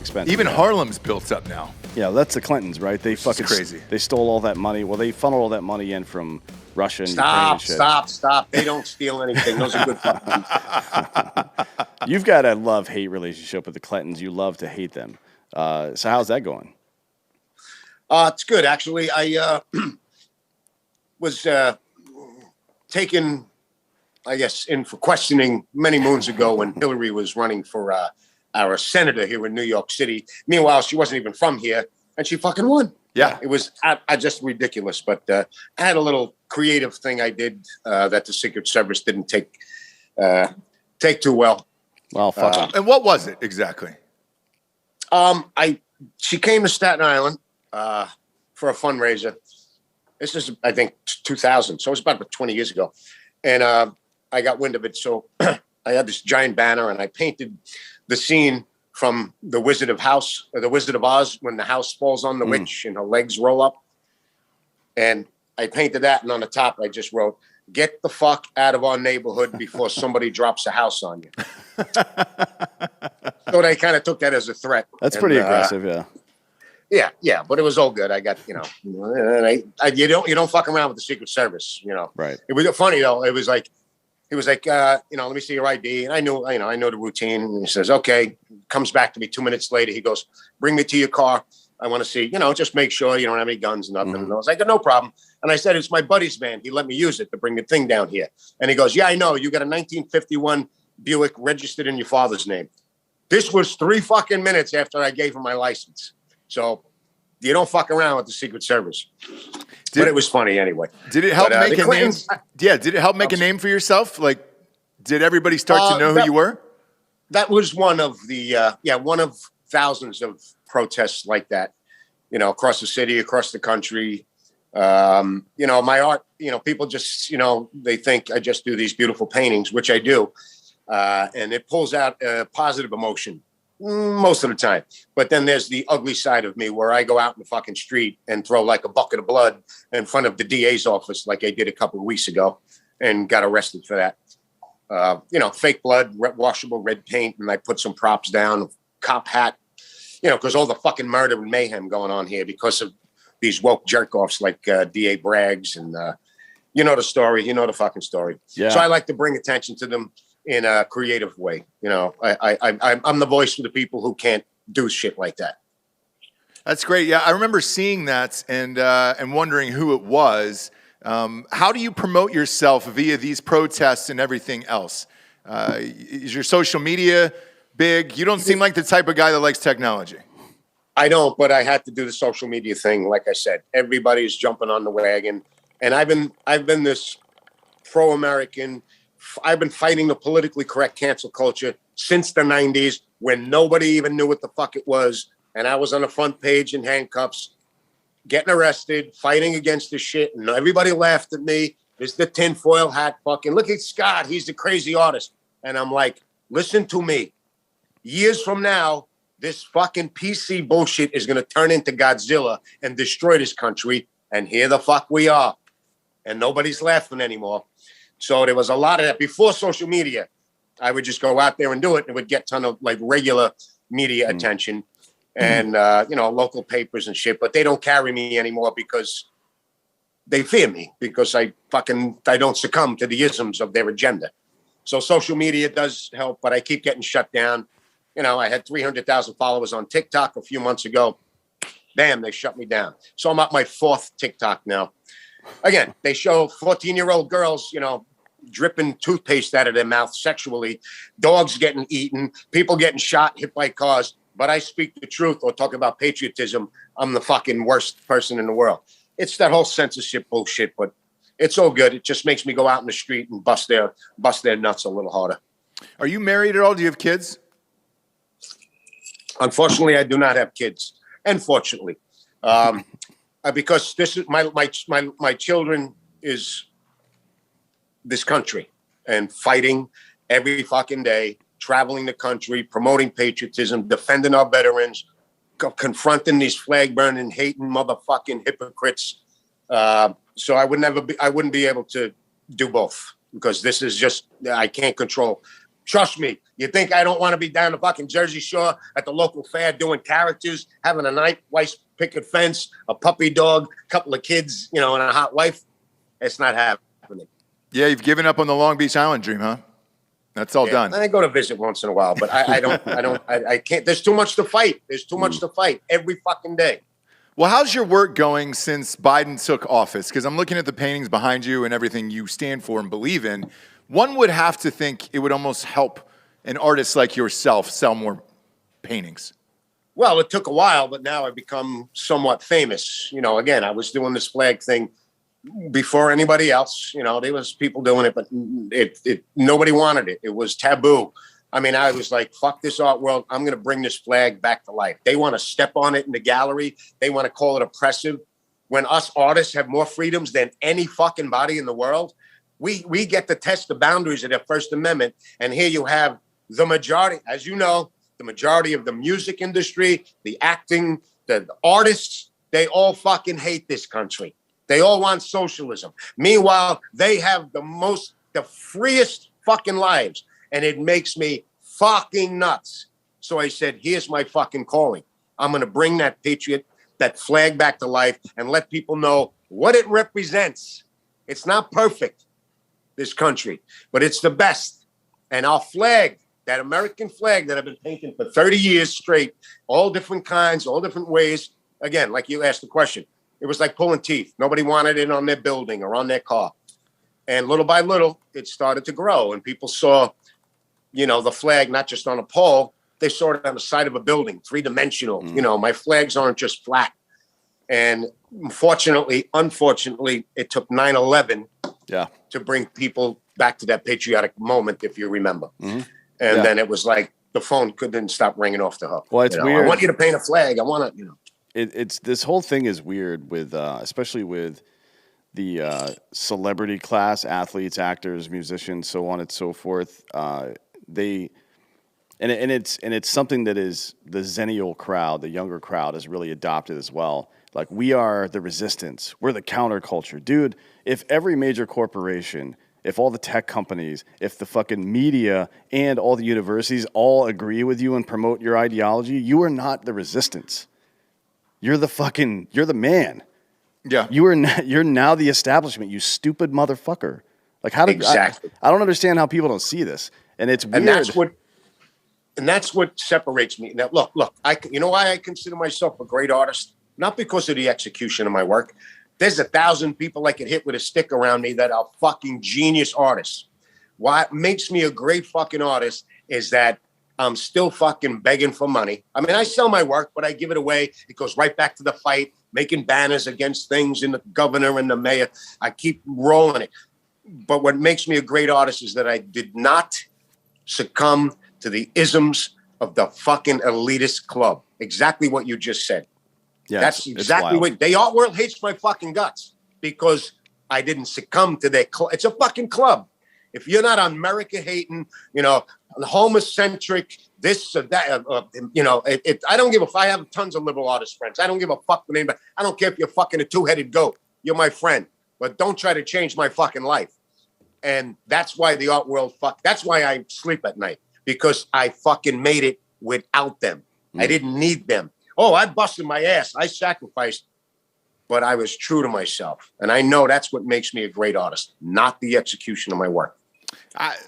expensive. Even Harlem's built up now. Yeah, that's the Clintons, right? They fucking crazy. They stole all that money. Well, they funneled all that money in from Russia and Ukraine and shit. Stop. They don't steal anything. Those are good fucking people. You've got a love-hate relationship with the Clintons. You love to hate them. So how's that going? It's good, actually. I was taken, I guess, in for questioning many moons ago when Hillary was running for our senator here in New York City. Meanwhile, she wasn't even from here, and she fucking won. Yeah. It was just ridiculous. But I had a little creative thing I did that the Secret Service didn't take too well. Well, fuck them. And what was it exactly? She came to Staten Island for a fundraiser. This is, I think, 2000. So it was about 20 years ago. And I got wind of it. So I had this giant banner and I painted the scene from the Wizard of Oz, when the house falls on the witch and her legs roll up. And I painted that. And on the top, I just wrote, "Get the fuck out of our neighborhood before somebody drops a house on you." So they kind of took that as a threat. That's pretty aggressive, yeah. Yeah, but it was all good. I got, you don't fuck around with the Secret Service, Right. It was funny though. He was like, let me see your ID. And I know the routine. And he says, okay. Comes back to me 2 minutes later. He goes, "Bring me to your car. I want to see, just make sure you don't have any guns and nothing." And I was like, "No problem." And I said, "It's my buddy's van. He let me use it to bring the thing down here." And he goes, "Yeah, I know. You got a 1951 Buick registered in your father's name." This was 3 fucking minutes after I gave him my license. So you don't fuck around with the Secret Service. But it was funny anyway. Did it help make a name? Yeah, did it help make a name for yourself? Like, did everybody start to know who you were? That was one of the, one of thousands of protests like that, across the city, across the country. My art, people just, they think I just do these beautiful paintings, which I do. And it pulls out a positive emotion most of the time. But then there's the ugly side of me where I go out in the fucking street and throw like a bucket of blood in front of the DA's office, like I did a couple of weeks ago, and got arrested for that. Fake blood, washable red paint, and I put some props down, cop hat, because all the fucking murder and mayhem going on here because of these woke jerk-offs like DA Braggs and the story, the fucking story. Yeah. So I like to bring attention to them in a creative way. I'm the voice for the people who can't do shit like that. That's great. Yeah, I remember seeing that and wondering who it was. How do you promote yourself via these protests and everything else? Is your social media big? You don't seem like the type of guy that likes technology. I don't, but I had to do the social media thing. Like I said, everybody's jumping on the wagon, and I've been this pro-American. I've been fighting the politically correct cancel culture since the 90s when nobody even knew what the fuck it was. And I was on the front page in handcuffs, getting arrested, fighting against this shit. And everybody laughed at me. There's the tinfoil hat fucking, look at Scott. He's the crazy artist. And I'm like, listen to me. Years from now, this fucking PC bullshit is going to turn into Godzilla and destroy this country. And here the fuck we are. And nobody's laughing anymore. So there was a lot of that before social media. I would just go out there and do it. And it would get a ton of like regular media attention and, local papers and shit. But they don't carry me anymore because they fear me because I don't succumb to the isms of their agenda. So social media does help, but I keep getting shut down. I had 300,000 followers on TikTok a few months ago. Damn, they shut me down. So I'm at my 4th TikTok now. Again, they show 14-year-old girls, dripping toothpaste out of their mouth sexually, dogs getting eaten, people getting shot, hit by cars. But I speak the truth or talk about patriotism. I'm the fucking worst person in the world. It's that whole censorship bullshit, but it's all good. It just makes me go out in the street and bust their nuts a little harder. Are you married at all? Do you have kids? Unfortunately, I do not have kids. And fortunately, because this is my children is this country and fighting every fucking day, traveling the country, promoting patriotism, defending our veterans, confronting these flag burning, hating motherfucking hypocrites. So I wouldn't be able to do both because this is just, I can't control Trust me. You think I don't want to be down the fucking Jersey Shore at the local fair doing characters, having a nice picket fence, a puppy dog, a couple of kids, and a hot wife? It's not happening. Yeah, you've given up on the Long Beach Island dream, huh? That's all done. I go to visit once in a while, but I can't. There's too much to fight. There's too much to fight every fucking day. Well, how's your work going since Biden took office? Because I'm looking at the paintings behind you and everything you stand for and believe in. One would have to think it would almost help an artist like yourself sell more paintings. Well, it took a while, but now I've become somewhat famous. Again, I was doing this flag thing before anybody else. There was people doing it, but nobody wanted it. It was taboo. I mean, I was like, fuck this art world. I'm going to bring this flag back to life. They want to step on it in the gallery. They want to call it oppressive. When us artists have more freedoms than any fucking body in the world, we get to test the boundaries of the First Amendment. And here you have the majority, as you know, the majority of the music industry, the acting, the artists, they all fucking hate this country. They all want socialism. Meanwhile, they have the freest fucking lives. And it makes me fucking nuts. So I said, here's my fucking calling. I'm going to bring that flag back to life and let people know what it represents. It's not perfect, this country, but it's the best. And our flag, that American flag that I've been painting for 30 years straight, all different kinds, all different ways. Again, like you asked the question, it was like pulling teeth. Nobody wanted it on their building or on their car. And little by little, it started to grow. And people saw, the flag, not just on a pole, they saw it on the side of a building, three-dimensional. My flags aren't just flat. And unfortunately, it took 9/11 to bring people back to that patriotic moment, if you remember. Mm-hmm. And then it was like the phone couldn't stop ringing off the hook. Well, it's weird. I want you to paint a flag. I want to, It's this whole thing is weird with, especially with the celebrity class, athletes, actors, musicians, so on and so forth. It's something that is the Zennial crowd, the younger crowd, has really adopted as well. Like, we are the resistance. We're the counterculture. Dude, if every major corporation, if all the tech companies, if the fucking media and all the universities all agree with you and promote your ideology, you are not the resistance. You're the man. Yeah. You're now the establishment, you stupid motherfucker. Like, exactly. I don't understand how people don't see this. And it's weird. And that's what separates me. Now, look, you know why I consider myself a great artist? Not because of the execution of my work. There's 1,000 people I could hit with a stick around me that are fucking genius artists. What makes me a great fucking artist is that I'm still fucking begging for money. I mean, I sell my work, but I give it away. It goes right back to the fight, making banners against things in the governor and the mayor. I keep rolling it. But what makes me a great artist is that I did not succumb to the isms of the fucking elitist club. Exactly what you just said. Yeah, that's exactly what the art world hates my fucking guts, because I didn't succumb to their club. It's a fucking club. If you're not America hating, homocentric, this or that, I don't give a fuck. I have tons of liberal artist friends. I don't give a fuck the name, but I don't care if you're fucking a two-headed goat. You're my friend, but don't try to change my fucking life. And that's why the art world that's why I sleep at night, because I fucking made it without them. I didn't need them. Oh, I busted my ass. I sacrificed, but I was true to myself. And I know that's what makes me a great artist, not the execution of my work.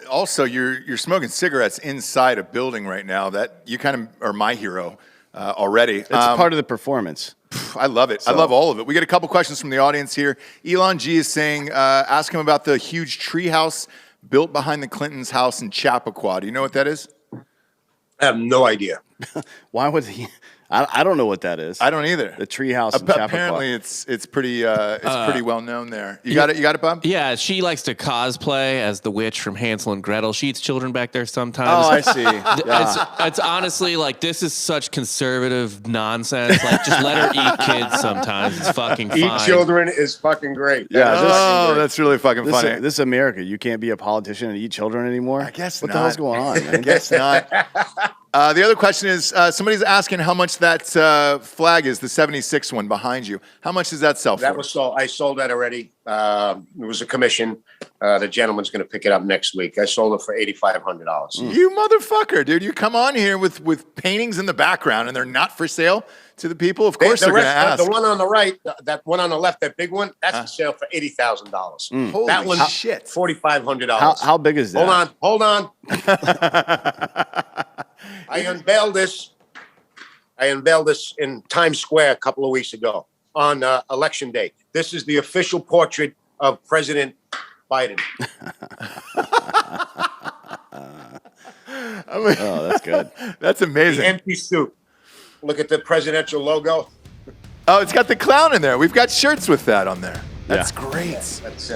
Also, you're smoking cigarettes inside a building right now. That you kind of are my hero already. It's part of the performance. I love it. I love all of it. We get a couple questions from the audience here. Elon G is saying, ask him about the huge tree house built behind the Clintons' house in Chappaqua. Do you know what that is? I have no idea. Why would he? I don't know what that is. I don't either. The treehouse in Chappaqua. Apparently, it's pretty well known there. You got it, Bob? Yeah, she likes to cosplay as the witch from Hansel and Gretel. She eats children back there sometimes. Oh, I see. Yeah. It's honestly like, this is such conservative nonsense. Like, just let her eat kids sometimes. It's fucking fine. Eat children is fucking great. Yeah. That's really fucking funny. This is America. You can't be a politician and eat children anymore. I guess what not. What the hell's going on, man? I guess not. The other question is, somebody's asking how much that flag is, the 76 one behind you. How much does that sell for? That was sold. I sold that already. It was a commission. The gentleman's going to pick it up next week. I sold it for $8,500. You motherfucker, dude. You come on here with paintings in the background and they're not for sale to the people? Of course they're going to ask. The one on the right, that one on the left, that big one, that's for sale for $80,000. Holy That one's shit. $4,500. How big is that? Hold on. I unveiled this in Times Square a couple of weeks ago on Election Day. This is the official portrait of President Biden. Oh, that's good. That's amazing. The empty suit. Look at the presidential logo. Oh, it's got the clown in there. We've got shirts with that on there. That's Yeah. great. That's